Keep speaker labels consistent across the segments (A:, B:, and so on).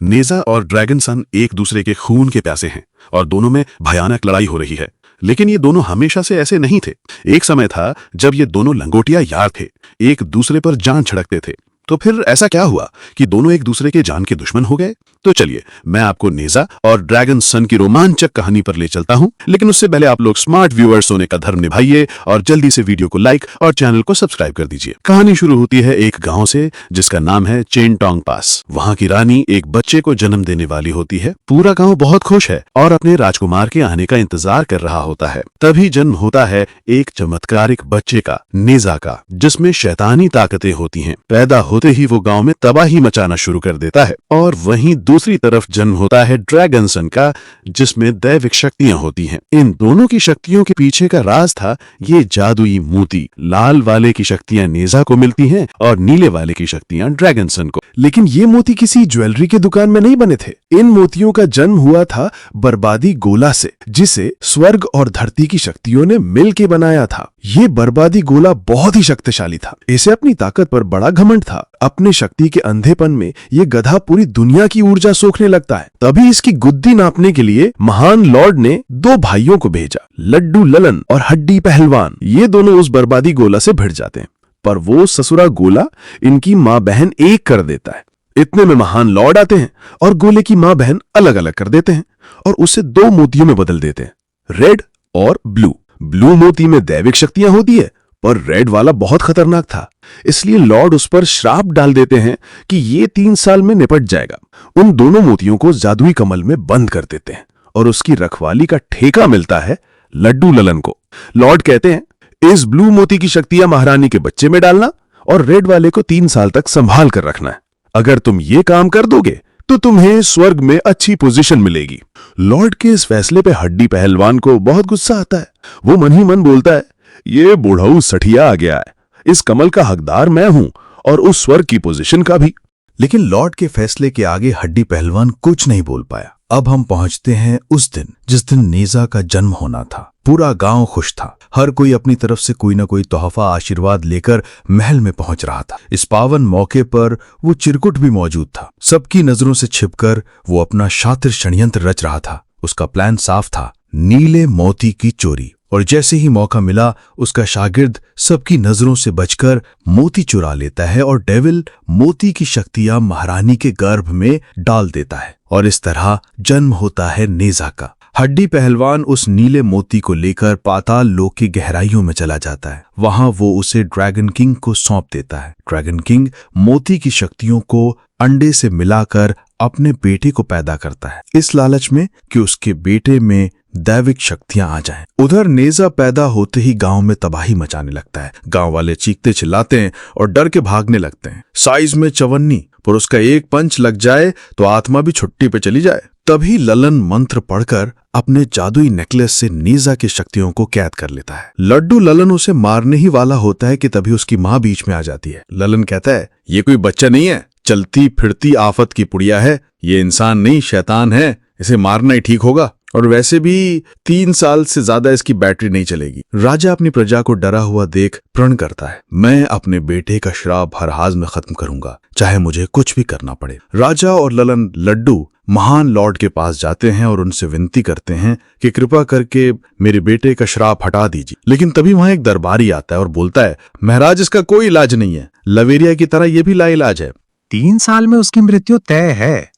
A: नेजा और ड्रैगन सन एक दूसरे के खून के प्यासे हैं और दोनों में भयानक लड़ाई हो रही है। लेकिन ये दोनों हमेशा से ऐसे नहीं थे। एक समय था जब ये दोनों लंगोटिया यार थे, एक दूसरे पर जान छिड़कते थे। तो फिर ऐसा क्या हुआ कि दोनों एक दूसरे के जान के दुश्मन हो गए? तो चलिए मैं आपको नेजा और ड्रैगन सन की रोमांचक कहानी पर ले चलता हूं। लेकिन उससे पहले आप लोग स्मार्ट व्यूअर्स होने का धर्म निभाइए और जल्दी से वीडियो को लाइक और चैनल को सब्सक्राइब कर दीजिए। कहानी शुरू होती है एक गांव से जिसका नाम है चेनटोंग पास। वहां की रानी एक बच्चे को जन्म देने वाली होती है। पूरा गांव बहुत खुश है और अपने राजकुमार के आने का इंतजार कर रहा होता है। तभी जन्म होता है एक चमत्कारिक बच्चे का, नेजा का, जिसमें शैतानी ताकतें होती हैं। पैदा होते ही वो गांव में तबाही मचाना शुरू कर देता है। और वहीं दूसरी तरफ जन्म होता है ड्रैगन सन का, जिसमें दैविक शक्तियां होती हैं। इन दोनों की शक्तियों के पीछे का राज था ये जादुई मोती। लाल वाले की शक्तियां नेजा को मिलती हैं और नीले वाले की शक्तियां ड्रैगन सन को।
B: लेकिन ये मोती किसी ज्वेलरी के दुकान में नहीं बने थे। इन मोतियों का जन्म हुआ था बर्बादी गोला से, जिसे स्वर्ग और धरती की शक्तियों ने मिल के बनाया था। ये बर्बादी गोला बहुत ही शक्तिशाली था। इसे अपनी ताकत पर बड़ा घमंड था। अपनी शक्ति के अंधेपन में ये गधा पूरी दुनिया की ऊर्जा सोखने लगता है। तभी इसकी गुद्दी नापने के लिए महान लॉर्ड ने दो भाइयों को भेजा, लड्डू ललन और हड्डी पहलवान। ये दोनों उस बर्बादी गोला से भिड़ जाते हैं, पर वो ससुरा गोला इनकी माँ बहन एक कर देता है। इतने में महान लॉर्ड आते हैं और गोले की माँ बहन अलग अलग कर देते हैं और उसे दो मोतियों में बदल देते हैं, रेड और ब्लू। ब्लू मोती में दैविक शक्तियां होती है, पर रेड वाला बहुत खतरनाक था। इसलिए लॉर्ड उस पर श्राप डाल देते हैं कि ये 3 साल में निपट जाएगा। उन दोनों मोतियों को जादुई कमल में बंद कर देते हैं और उसकी रखवाली का ठेका मिलता है लड्डू ललन को। लॉर्ड कहते हैं, इस ब्लू मोती की शक्तियां महारानी के बच्चे में डालना और रेड वाले को 3 साल तक संभाल कर रखना है। अगर तुम ये काम कर दोगे तो तुम्हें स्वर्ग में अच्छी पोजीशन मिलेगी। लॉर्ड के इस फैसले पे हड्डी पहलवान को बहुत गुस्सा आता है। वो मन ही मन बोलता है, ये बुढ़ऊ सठिया आ गया है। इस कमल का हकदार मैं हूं और उस स्वर्ग की पोजीशन का भी।
C: लेकिन लॉर्ड के फैसले के आगे हड्डी पहलवान कुछ नहीं बोल पाया। अब हम पहुंचते हैं उस दिन जिस दिन नेजा का जन्म होना था। पूरा गांव खुश था। हर कोई अपनी तरफ से कोई ना कोई तोहफा आशीर्वाद लेकर महल में पहुंच रहा था। इस पावन मौके पर वो चिरकुट भी मौजूद था। सबकी नजरों से छिपकर वो अपना शातिर षड्यंत्र रच रहा था। उसका प्लान साफ था, नीले मोती की चोरी। और जैसे ही मौका मिला, उसका शागिर्द सबकी नजरों से बचकर मोती चुरा लेता है और डेविल मोती की शक्तियां महारानी के गर्भ में डाल देता है। और इस तरह जन्म होता है नेजा का। हड्डी पहलवान उस नीले मोती को लेकर पाताल लोक की गहराइयों में चला जाता है। वहां वो उसे ड्रैगन किंग को सौंप देता है। ड्रैगन किंग मोती की शक्तियों को अंडे से मिलाकर अपने बेटे को पैदा करता है, इस लालच में कि उसके बेटे में दैविक शक्तियां आ जाएं। उधर नेजा पैदा होते ही गांव में तबाही मचाने लगता है। गांव वाले चीखते चिल्लाते हैं और डर के भागने लगते हैं। साइज में चवन्नी, पर उसका एक पंच लग जाए तो आत्मा भी छुट्टी पे चली जाए। तभी ललन मंत्र पढ़कर अपने जादुई नेकलेस से नेजा की शक्तियों को कैद कर लेता है। लड्डू ललन उसे मारने ही वाला होता है कि तभी उसकी माँ बीच में आ जाती है। ललन कहता है, ये कोई बच्चा नहीं है, चलती फिरती आफत की पुड़िया है। ये इंसान नहीं, शैतान है। इसे मारना ही ठीक होगा। और वैसे भी 3 साल से ज्यादा इसकी बैटरी नहीं चलेगी। राजा अपनी प्रजा को डरा हुआ देख प्रण करता है, मैं अपने बेटे का श्राप हर हाल में खत्म करूंगा, चाहे मुझे कुछ भी करना पड़े। राजा और ललन लड्डू महान लॉर्ड के पास जाते हैं और उनसे विनती करते हैं कि कृपा करके मेरे बेटे का श्राप हटा दीजिए। लेकिन तभी वहां एक दरबारी आता है और बोलता है, महाराज इसका कोई इलाज नहीं है। लवेरिया की तरह यह भी लाइलाज है।
D: 3 साल में उसकी मृत्यु तय है।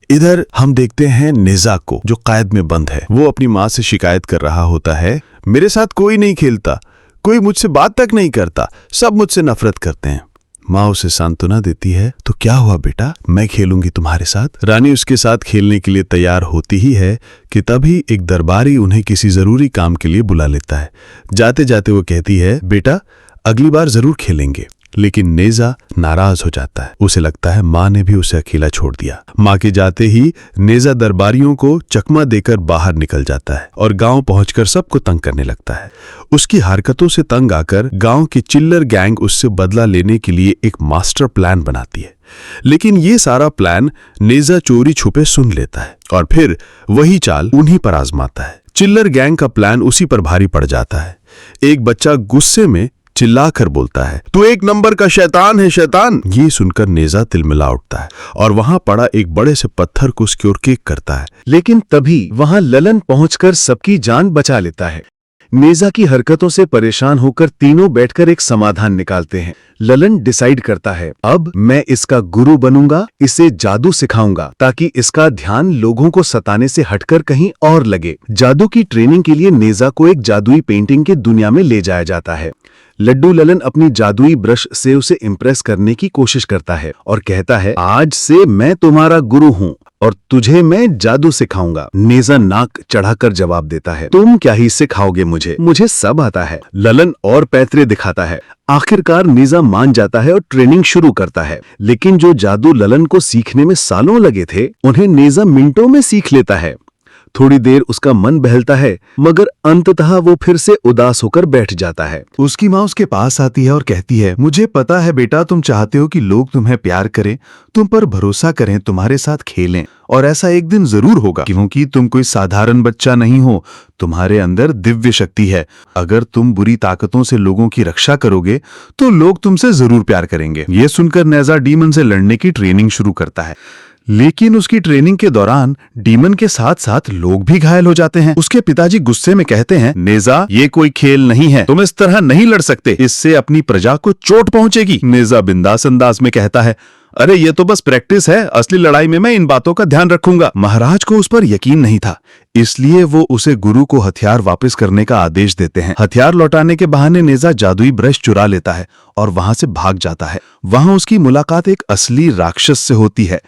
B: इधर हम देखते हैं नेजा को, जो कैद में बंद है। वो अपनी माँ से शिकायत कर रहा होता है, मेरे साथ कोई नहीं खेलता, कोई मुझसे बात तक नहीं करता, सब मुझसे नफरत करते हैं। माँ उसे सांत्वना देती है, तो क्या हुआ बेटा, मैं खेलूंगी तुम्हारे साथ। रानी उसके साथ खेलने के लिए तैयार होती ही है कि तभी एक दरबारी उन्हें किसी जरूरी काम के लिए बुला लेता है। जाते जाते वो कहती है, बेटा अगली बार जरूर खेलेंगे। लेकिन नेजा नाराज हो जाता है। उसे लगता है माँ ने भी उसे अकेला छोड़ दिया। माँ के जाते ही नेजा दरबारियों को चकमा देकर बाहर निकल जाता है और गांव पहुंचकर सबको तंग करने लगता है। उसकी हरकतों से तंग आकर गांव की चिल्लर गैंग उससे बदला लेने के लिए एक मास्टर प्लान बनाती है। लेकिन ये सारा प्लान नेजा चोरी छुपे सुन लेता है और फिर वही चाल उन्हीं पर आजमाता है। चिल्लर गैंग का प्लान उसी पर भारी पड़ जाता है। एक बच्चा गुस्से में
C: चिल्लाकर बोलता है, तू एक नंबर का शैतान है शैतान। ये सुनकर नेजा तिलमिला उठता है और वहां पड़ा एक बड़े से पत्थर को उसकी ओर किक करता है।
B: लेकिन तभी वहां ललन पहुंचकर सबकी जान बचा लेता है। नेजा की हरकतों से परेशान होकर तीनों बैठकर एक समाधान निकालते हैं। ललन डिसाइड करता है, अब मैं इसका गुरु बनूंगा, इसे जादू सिखाऊंगा ताकि इसका ध्यान लोगों को सताने से हटकर कहीं और लगे। जादू की ट्रेनिंग के लिए नेजा को एक जादुई पेंटिंग की दुनिया में ले जाया जाता है। लड्डू ललन अपनी जादुई ब्रश से उसे इम्प्रेस करने की कोशिश करता है और कहता है, आज से मैं तुम्हारा गुरु हूँ और तुझे मैं जादू सिखाऊंगा। नेजा नाक चढ़ाकर जवाब देता है, तुम क्या ही सिखाओगे मुझे सब आता है। ललन और पैतरे दिखाता है। आखिरकार नेजा मान जाता है और ट्रेनिंग शुरू करता है। लेकिन जो जादू ललन को सीखने में सालों लगे थे, उन्हें नेजा मिनटों में सीख लेता है। थोड़ी देर उसका मन बहलता है, मगर अंततः वो फिर से उदास होकर बैठ जाता है।
C: उसकी माँ उसके पास आती है और कहती है, मुझे पता है बेटा, तुम चाहते हो कि लोग तुम्हें प्यार करें, तुम पर भरोसा करें, तुम्हारे साथ खेलें, और ऐसा एक दिन जरूर होगा, क्योंकि तुम कोई साधारण बच्चा नहीं हो, तुम्हारे अंदर दिव्य शक्ति है। अगर तुम बुरी ताकतों से लोगों की रक्षा करोगे तो लोग तुमसे जरूर प्यार करेंगे। ये सुनकर नेजा डीमन से लड़ने की ट्रेनिंग शुरू करता है। लेकिन उसकी ट्रेनिंग के दौरान डीमन के साथ साथ लोग भी घायल हो जाते हैं। उसके पिताजी गुस्से में कहते हैं, नेजा, ये कोई खेल नहीं है, तुम इस तरह नहीं लड़ सकते, इससे अपनी प्रजा को चोट पहुंचेगी। नेजा बिंदास अंदाज में कहता है, अरे ये तो बस प्रैक्टिस है, असली लड़ाई में मैं इन बातों का ध्यान रखूंगा। महाराज को उस पर यकीन नहीं था, इसलिए वो उसे गुरु को हथियार वापस करने का आदेश देते हैं। हथियार लौटाने के बहाने नेजा जादुई ब्रश चुरा लेता है और वहां से भाग जाता है। वहां उसकी मुलाकात एक असली राक्षस से होती है।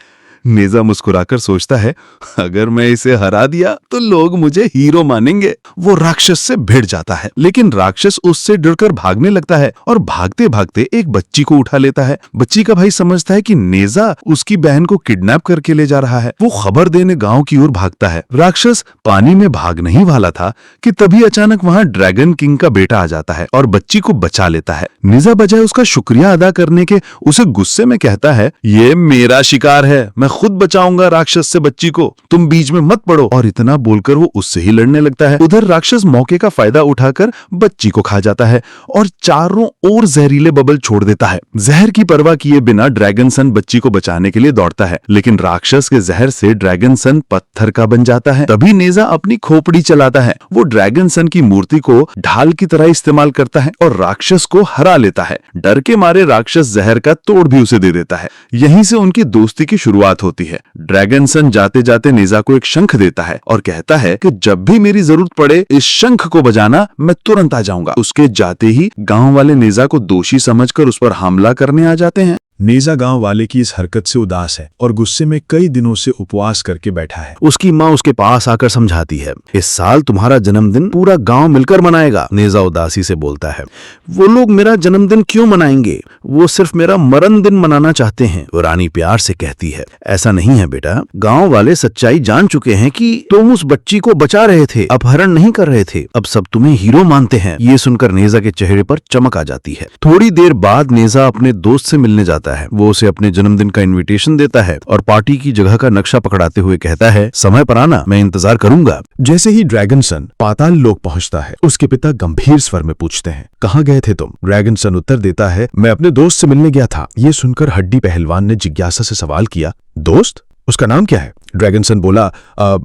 C: नेजा मुस्कुराकर सोचता है, अगर मैं इसे हरा दिया तो लोग मुझे हीरो मानेंगे। वो राक्षस से भिड़ जाता है, लेकिन राक्षस उससे डरकर भागने लगता है और भागते भागते एक बच्ची को उठा लेता है। बच्ची का भाई समझता है कि नेजा उसकी बहन को किडनैप करके ले जा रहा है। वो खबर देने गांव की ओर भागता है। राक्षस पानी में भागने ही वाला था कि तभी अचानक वहां ड्रैगन किंग का बेटा आ जाता है और बच्ची को बचा लेता है। नेजा बजाय उसका शुक्रिया अदा करने के उसे गुस्से में कहता है, ये मेरा शिकार है, मैं खुद बचाऊंगा राक्षस से बच्ची को, तुम बीच में मत पड़ो। और इतना बोलकर वो उससे ही लड़ने लगता है। उधर राक्षस मौके का फायदा उठाकर बच्ची को खा जाता है और चारों ओर जहरीले बबल छोड़ देता है। जहर की परवाह किए बिना ड्रैगन सन बच्ची को बचाने के लिए दौड़ता है, लेकिन राक्षस के जहर से ड्रैगन सन पत्थर का बन जाता है। तभी नेजा अपनी खोपड़ी चलाता है। वो ड्रैगन सन की मूर्ति को ढाल की तरह इस्तेमाल करता है और राक्षस को हरा लेता है। डर के मारे राक्षस जहर का तोड़ भी उसे दे देता है। यहीं से उनकी दोस्ती की शुरुआत होती है। ड्रैगन सन जाते जाते नेजा को एक शंख देता है और कहता है कि जब भी मेरी जरूरत पड़े इस शंख को बजाना, मैं तुरंत आ जाऊंगा। उसके जाते ही गांव वाले नेजा को दोषी समझकर उस पर हमला करने आ जाते हैं।
B: नेजा गांव वाले की इस हरकत से उदास है और गुस्से में कई दिनों से उपवास करके बैठा है।
A: उसकी माँ उसके पास आकर समझाती है, इस साल तुम्हारा जन्मदिन पूरा गांव मिलकर मनाएगा। नेजा उदासी से बोलता है, वो लोग मेरा जन्मदिन क्यों मनाएंगे, वो सिर्फ मेरा मरण दिन मनाना चाहते हैं। वो रानी प्यार से कहती है, ऐसा नहीं है बेटा, गांव वाले सच्चाई जान चुके हैं कि तुम उस बच्ची को बचा रहे थे, अपहरण नहीं कर रहे थे। अब सब तुम्हें हीरो मानते हैं। ये सुनकर नेजा के चेहरे पर चमक आ जाती है। थोड़ी देर बाद नेजा अपने दोस्त से मिलने जाता है। वो उसे अपने जन्मदिन का इनविटेशन देता है और पार्टी की जगह का नक्शा पकड़ाते हुए कहता है, समय पर आना, मैं इंतजार करूंगा।
B: जैसे ही ड्रैगन सन पाताल लोक पहुंचता है, उसके पिता गंभीर स्वर में पूछते हैं, कहाँ गए थे तुम? ड्रैगन सन उत्तर देता है, मैं अपने दोस्त से मिलने गया था। ये सुनकर हड्डी पहलवान ने जिज्ञासा से सवाल किया, दोस्त? उसका नाम क्या है? ड्रैगन सन बोला,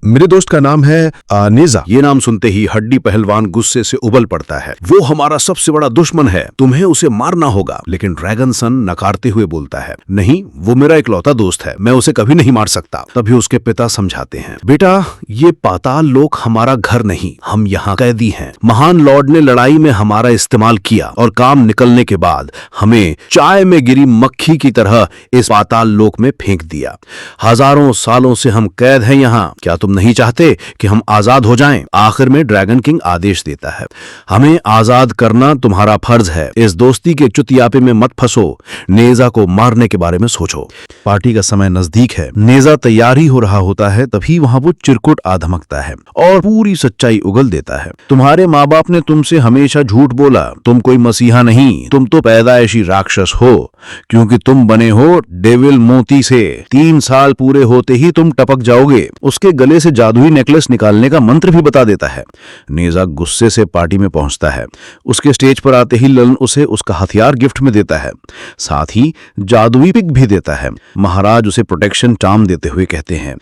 B: मेरे दोस्त का नाम है नेजा।
A: ये नाम सुनते ही हड्डी पहलवान गुस्से से उबल पड़ता है। वो हमारा सबसे बड़ा दुश्मन है, तुम्हें उसे मारना होगा। लेकिन ड्रैगन सन नकारते हुए बोलता है, नहीं, वो मेरा इकलौता दोस्त है, मैं उसे कभी नहीं मार सकता। तभी उसके पिता समझाते हैं, बेटा, ये पाताल लोक हमारा घर नहीं, हम यहाँ कैदी हैं। महान लॉर्ड ने लड़ाई में हमारा इस्तेमाल किया और काम निकलने के बाद हमें चाय में गिरी मक्खी की तरह इस पाताल लोक में फेंक दिया। हजारों सालों से हम कैद हैं यहाँ। क्या तुम नहीं चाहते कि हम आजाद हो जाएं? आखिर में ड्रैगन किंग आदेश देता है, हमें आजाद करना तुम्हारा फर्ज है। इस दोस्ती के चुतियापे में मत फंसो, नेजा को मारने के बारे में सोचो। पार्टी का समय नजदीक है। नेजा तैयार ही हो रहा होता है, तभी वहां वो चिरकुट आ धमकता है और पूरी सच्चाई उगल देता है। तुम्हारे माँ बाप ने तुमसे हमेशा झूठ बोला, तुम कोई मसीहा नहीं, तुम तो पैदाइशी राक्षस हो, क्योंकि तुम बने हो डेविल मोती से। 3 साल पूरे होते ही तुम टपक
C: टपक जाओगे। उसके गले से जादुई नेकलेस निकालने का मंत्र भी बता देता है। नेजा गुस्से से पार्टी में पहुंचता है। उसके स्टेज पर आते ही ललन उसे उसका हथियार गिफ्ट में देता है, साथ ही जादुई पिक भी देता है। महाराज उसे प्रोटेक्शन चार्म देते हुए कहते हैं,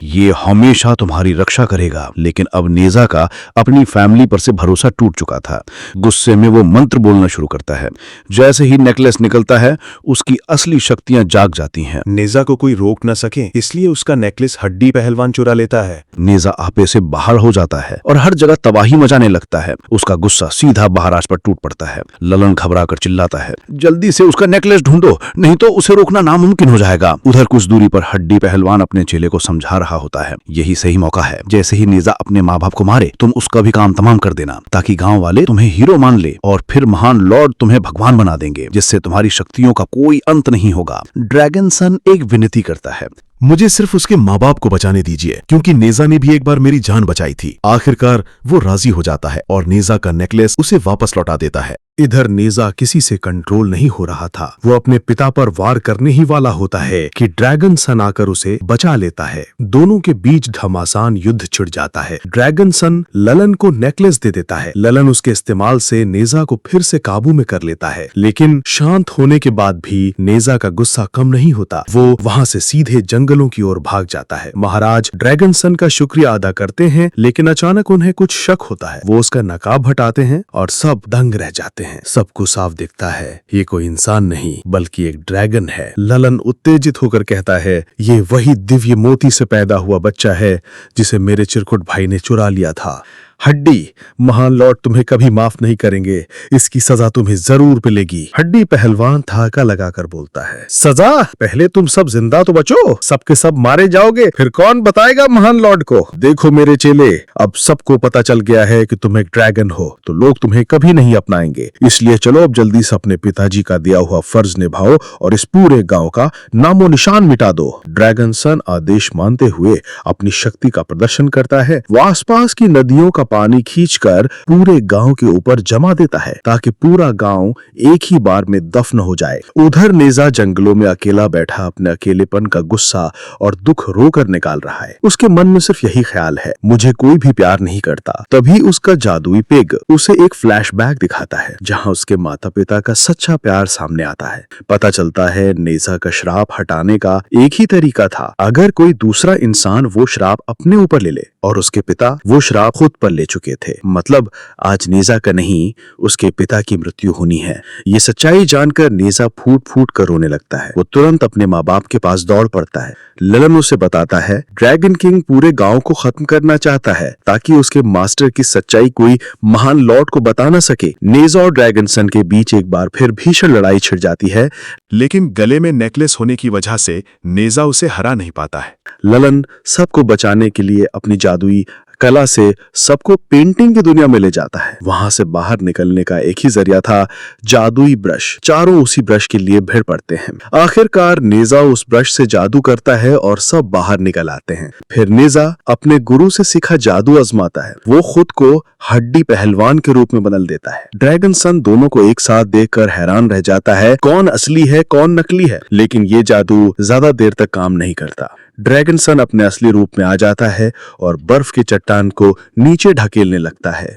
C: ये हमेशा तुम्हारी रक्षा करेगा। लेकिन अब नेजा का अपनी फैमिली पर से भरोसा टूट चुका था। गुस्से में वो मंत्र बोलना शुरू करता है। जैसे ही नेकलेस निकलता है, उसकी असली शक्तियां जाग जाती हैं।
B: नेजा को कोई रोक न सके, इसलिए उसका नेकलेस हड्डी पहलवान चुरा लेता है।
C: नेजा आपे से बाहर हो जाता है और हर जगह तबाही मचाने लगता है। उसका गुस्सा सीधा महाराज पर टूट पड़ता है। ललन घबराकर चिल्लाता है, जल्दी से उसका नेकलेस ढूंढो, नहीं तो उसे रोकना नामुमकिन हो जाएगा। उधर कुछ दूरी पर हड्डी पहलवान अपने चेले को समझा रहा होता है, यही सही मौका है। जैसे ही नेजा अपने माँ बाप को मारे, तुम उसका भी काम तमाम कर देना, ताकि गांव वाले तुम्हें हीरो मान ले और फिर महान लॉर्ड तुम्हें भगवान बना देंगे, जिससे तुम्हारी शक्तियों का कोई अंत नहीं होगा। ड्रैगन सन एक विनती करता है,
B: मुझे सिर्फ उसके माँ बाप को बचाने दीजिए, क्योंकि नेजा ने भी एक बार मेरी जान बचाई थी। आखिरकार वो राजी हो जाता है और नेजा का नेकलेस उसे वापस लौटा देता है। इधर नेजा किसी से कंट्रोल नहीं हो रहा था। वो अपने पिता पर वार करने ही वाला होता है कि ड्रैगन सन आकर उसे बचा लेता है। दोनों के बीच घमासान युद्ध छिड़ जाता है। ड्रैगन सन ललन को नेकलेस दे देता है। ललन उसके इस्तेमाल से नेजा को फिर से काबू में कर लेता है, लेकिन शांत होने के बाद भी नेजा का गुस्सा कम नहीं होता। वो वहाँ से सीधे जंगलों की ओर भाग जाता है। महाराज ड्रैगन सन का शुक्रिया अदा करते हैं, लेकिन अचानक उन्हें कुछ शक होता है। वो उसका नकाब हटाते हैं और सब दंग रह जाते हैं। सबको साफ दिखता है ये कोई इंसान नहीं बल्कि एक ड्रैगन है। ललन उत्तेजित होकर कहता है, ये वही दिव्य मोती से पैदा हुआ बच्चा है जिसे मेरे चिरकुट भाई ने चुरा लिया था। हड्डी, महान लॉर्ड तुम्हें कभी माफ नहीं करेंगे, इसकी सजा तुम्हें जरूर मिलेगी। हड्डी पहलवान धाका लगाकर बोलता है, सजा? पहले तुम सब जिंदा तो बचो, सबके सब मारे जाओगे, फिर कौन बताएगा महान लॉर्ड को? देखो मेरे चेले, अब सबको पता चल गया है कि तुम एक ड्रैगन हो, तो लोग तुम्हें कभी नहीं अपनाएंगे। इसलिए चलो अब जल्दी से अपने पिताजी का दिया हुआ फर्ज निभाओ और इस पूरे गांव का नामो निशान मिटा दो। ड्रैगन सन आदेश मानते हुए अपनी शक्ति का प्रदर्शन करता है। वो आसपास की नदियों का पानी खींचकर पूरे गांव के ऊपर जमा देता है, ताकि पूरा गांव एक ही बार में दफन हो जाए। उधर नेजा जंगलों में अकेला बैठा अपने अकेलेपन का गुस्सा और दुख रोकर निकाल रहा है। उसके मन में सिर्फ यही ख्याल है, मुझे कोई भी प्यार नहीं करता। तभी उसका जादुई पिग उसे एक फ्लैशबैक दिखाता है, जहां उसके माता पिता का सच्चा प्यार सामने आता है। पता चलता है नेजा का श्राप हटाने का एक ही तरीका था, अगर कोई दूसरा इंसान वो श्राप अपने ऊपर ले ले, और उसके पिता वो श्राप खुद पर ले चुके थे। मतलब आज नेजा का नहीं, उसके पिता की मृत्यु होनी है। ये सच्चाई जानकर नेजा फूट फूट कर रोने लगता है। वो तुरंत अपने माँ बाप के पास दौड़ पड़ता है। ललन उसे बताता है, ड्रैगन किंग पूरे गांव को खत्म करना चाहता है, ताकि उसके मास्टर की सच्चाई कोई महान लॉर्ड को बता न सके। नेजा और ड्रैगन सन के बीच एक बार फिर भीषण लड़ाई छिड़ जाती है,
A: लेकिन गले में नेकलेस होने की वजह से नेजा उसे हरा नहीं पाता है।
B: ललन सबको बचाने के लिए अपनी जादुई कला से सबको पेंटिंग की दुनिया में ले जाता है। वहां से बाहर निकलने का एक ही जरिया था, जादुई ब्रश। चारों उसी ब्रश के लिए भिड़ पड़ते हैं। आखिरकार नेजा उस ब्रश से जादू करता है और सब बाहर निकल आते हैं। फिर नेजा अपने गुरु से सीखा जादू आजमाता है। वो खुद को हड्डी पहलवान के रूप में बदल देता है। ड्रैगन सन दोनों को एक साथ देखकर हैरान रह जाता है, कौन असली है कौन नकली है। लेकिन ये जादू ज्यादा देर तक काम नहीं करता। ड्रैगन सन अपने असली रूप में आ जाता है और बर्फ की चट्टान को नीचे ढकेलने लगता है।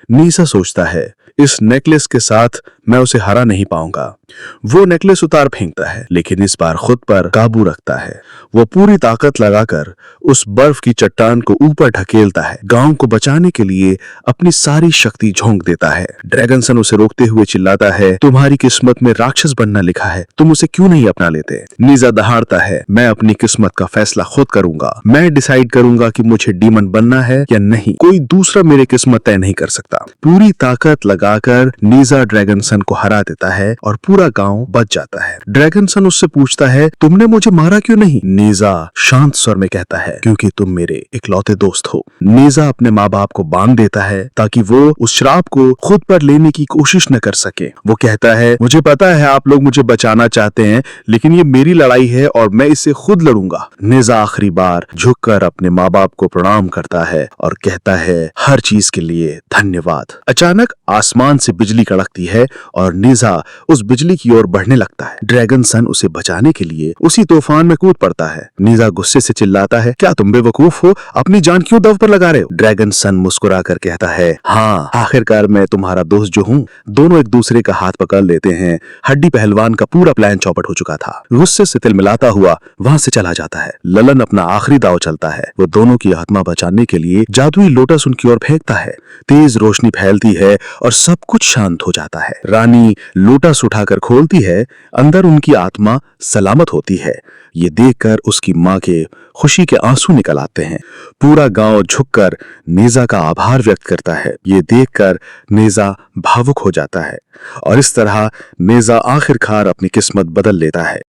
B: नेजा सोचता है, इस नेकलेस के साथ मैं उसे हरा नहीं पाऊंगा। वो नेकलेस उतार फेंकता है, लेकिन इस बार खुद पर काबू रखता है। वो पूरी ताकत लगाकर उस बर्फ की चट्टान को ऊपर ढकेलता है। गांव को बचाने के लिए अपनी सारी शक्ति झोंक देता है। ड्रैगन सन उसे रोकते हुए चिल्लाता है, तुम्हारी किस्मत में राक्षस बनना लिखा है, तुम उसे क्यों नहीं अपना लेते? नेजा दहाड़ता है, मैं अपनी किस्मत का फैसला खुद करूंगा। मैं डिसाइड करूंगा कि मुझे डीमन बनना है या नहीं। कोई दूसरा मेरी किस्मत तय नहीं कर सकता। पूरी ताकत लगाकर नेजा ड्रैगन सन को हरा देता है और पूरा गांव बच जाता है। ड्रैगन सन उससे पूछता है, तुमने मुझे मारा क्यों नहीं? नेजा शांत स्वर में कहता है, क्योंकि तुम मेरे इकलौते दोस्त हो। नेजा अपने माँ बाप को बांध देता है ताकि वो उस श्राप को खुद पर लेने की कोशिश न कर सके। वो कहता है, मुझे पता है आप लोग मुझे बचाना चाहते हैं, लेकिन ये मेरी लड़ाई है और मैं इससे खुद लड़ूंगा। नेजा आखिरी बार झुककर अपने माँ बाप को प्रणाम करता है और कहता है, हर चीज के लिए धन्यवाद। अचानक आसमान
E: आसमान से बिजली कड़कती है और नेजा उस बिजली की ओर बढ़ने लगता है। ड्रैगन सन उसे बचाने के लिए उसी तूफान में कूद पड़ता है। नेजा गुस्से से चिल्लाता है, क्या तुम बेवकूफ हो, अपनी जान क्यों दव पर लगा रहे हो? ड्रैगन सन मुस्कुरा कर कहता है, हाँ, आखिरकार मैं तुम्हारा दोस्त जो हूँ। दोनों एक दूसरे का हाथ पकड़ लेते हैं। हड्डी पहलवान का पूरा प्लान चौपट हो चुका था। गुस्से से तिलमिलाता हुआ वहां से चला जाता है। ललन अपना आखिरी दांव चलता है। वो दोनों की आत्मा बचाने के लिए जादुई लोटस उनकी ओर फेंकता है। तेज रोशनी फैलती है और सब कुछ शांत हो जाता है। रानी लोटस उठाकर खोलती है। अंदर उनकी आत्मा सलामत होती है। ये देखकर उसकी माँ के खुशी के आंसू निकल आते हैं। पूरा गांव झुककर नेजा का आभार व्यक्त करता है। ये देखकर नेजा भावुक हो जाता है और इस तरह नेजा आखिरकार अपनी किस्मत बदल लेता है।